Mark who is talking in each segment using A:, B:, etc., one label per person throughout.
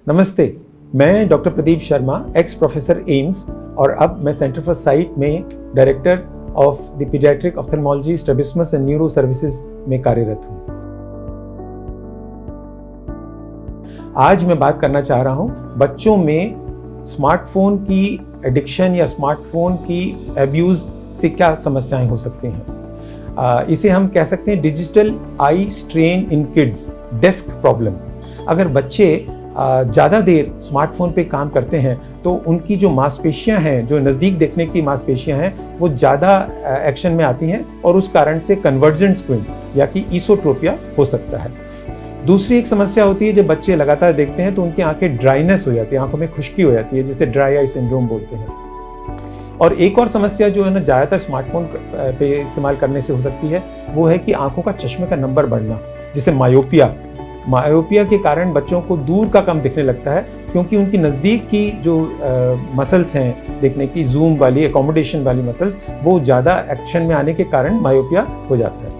A: नमस्ते, मैं doctor Pradeep Sharma, x professor AIIMS और अब मैं सेंटर फॉर साइट में director of the paediatric ophthalmology, strabismus and neuro services में कार्यरत हूँ। आज मैं बात करना चाह रहा हूँ बच्चों में स्मार्टफोन की एडिक्शन या स्मार्टफोन की एब्यूज़ से क्या समस्याएं हो सकती हैं। इसे हम कह सकते हैं digital eye strain in kids, desk problem. अगर बच्चे ज़्यादा देर स्मार्टफोन पे काम करते हैं तो उनकी जो मांसपेशियां हैं, जो नज़दीक देखने की मांसपेशियां हैं, वो ज़्यादा एक्शन में आती हैं और उस कारण से कन्वर्जेंट स्क्विंट या कि ईसोट्रोपिया हो सकता है। दूसरी एक समस्या होती है, जब बच्चे लगातार देखते हैं तो उनकी आंखें ड्राइनेस हो जाती है, आंखों में खुश्की हो जाती है, जिसे ड्राई आई सिंड्रोम बोलते हैं। और एक और समस्या जो है ना, ज़्यादातर स्मार्टफोन पे इस्तेमाल करने से हो सकती है, वो है कि आंखों का चश्मे का नंबर बढ़ना, जिसे मायोपिया के कारण बच्चों को दूर का कम दिखने लगता है, क्योंकि उनकी नज़दीक की जो मसल्स हैं देखने की, जूम वाली, एकोमोडेशन वाली मसल्स, वो ज़्यादा एक्शन में आने के कारण मायोपिया हो जाता है।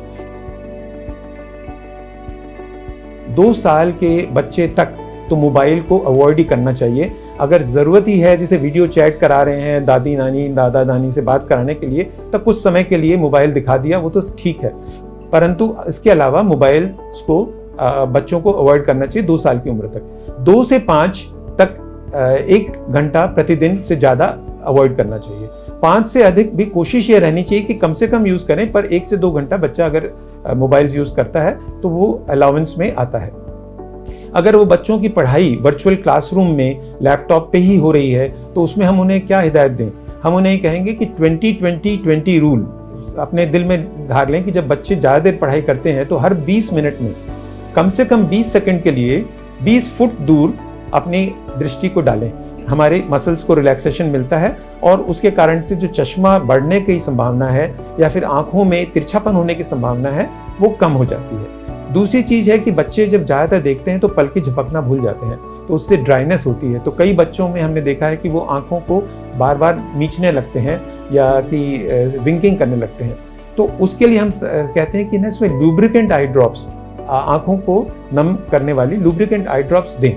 A: 2 साल के बच्चे तक तो मोबाइल को अवॉइड ही करना चाहिए। अगर ज़रूरत ही है, जैसे वीडियो चैट करा रहे हैं दादी नानी, दादा दानी से बात कराने के लिए, तब कुछ समय के लिए मोबाइल दिखा दिया, वो तो ठीक है, परंतु इसके अलावा मोबाइल को बच्चों को अवॉइड करना चाहिए 2 साल की उम्र तक। 2 से 5 तक 1 घंटा प्रतिदिन से ज़्यादा अवॉइड करना चाहिए। 5 से अधिक भी कोशिश ये रहनी चाहिए कि कम से कम यूज़ करें, पर 1 से 2 घंटा बच्चा अगर मोबाइल यूज़ करता है तो वो अलाउंस में आता है। अगर वो बच्चों की पढ़ाई वर्चुअल क्लासरूम में लैपटॉप पे ही हो रही है तो उसमें हम उन्हें क्या हिदायत दें? हम उन्हें कहेंगे कि 20-20-20 रूल अपने दिल में धार लें कि जब बच्चे ज़्यादा देर पढ़ाई करते हैं तो हर 20 मिनट में कम से कम 20 सेकंड के लिए 20 फुट दूर अपनी दृष्टि को डालें। हमारे मसल्स को रिलैक्सेशन मिलता है और उसके कारण से जो चश्मा बढ़ने की संभावना है या फिर आंखों में तिरछापन होने की संभावना है, वो कम हो जाती है। दूसरी चीज़ है कि बच्चे जब ज़्यादातर देखते हैं तो पलकें झपकना भूल जाते हैं, तो उससे ड्राइनेस होती है। तो कई बच्चों में हमने देखा है कि वो आंखों को बार बार मीचने लगते हैं या कि विंकिंग करने लगते हैं। तो उसके लिए हम कहते हैं कि ना, इसमें लुब्रिकेंट आई ड्रॉप्स, आंखों को नम करने वाली लुब्रिकेंट आई ड्रॉप्स दें।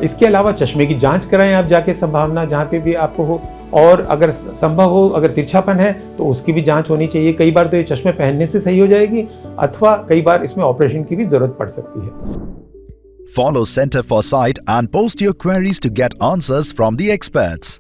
A: इसके अलावा चश्मे की जांच कराएं आप जाके, संभावना जहाँ पे भी आपको हो, और अगर संभव हो, अगर तिरछापन है तो उसकी भी जांच होनी चाहिए। कई बार तो ये चश्मे पहनने से सही हो जाएगी, अथवा कई बार इसमें ऑपरेशन की भी जरूरत पड़ सकती है।
B: Follow Center for Sight and post your queries to get answers from the experts.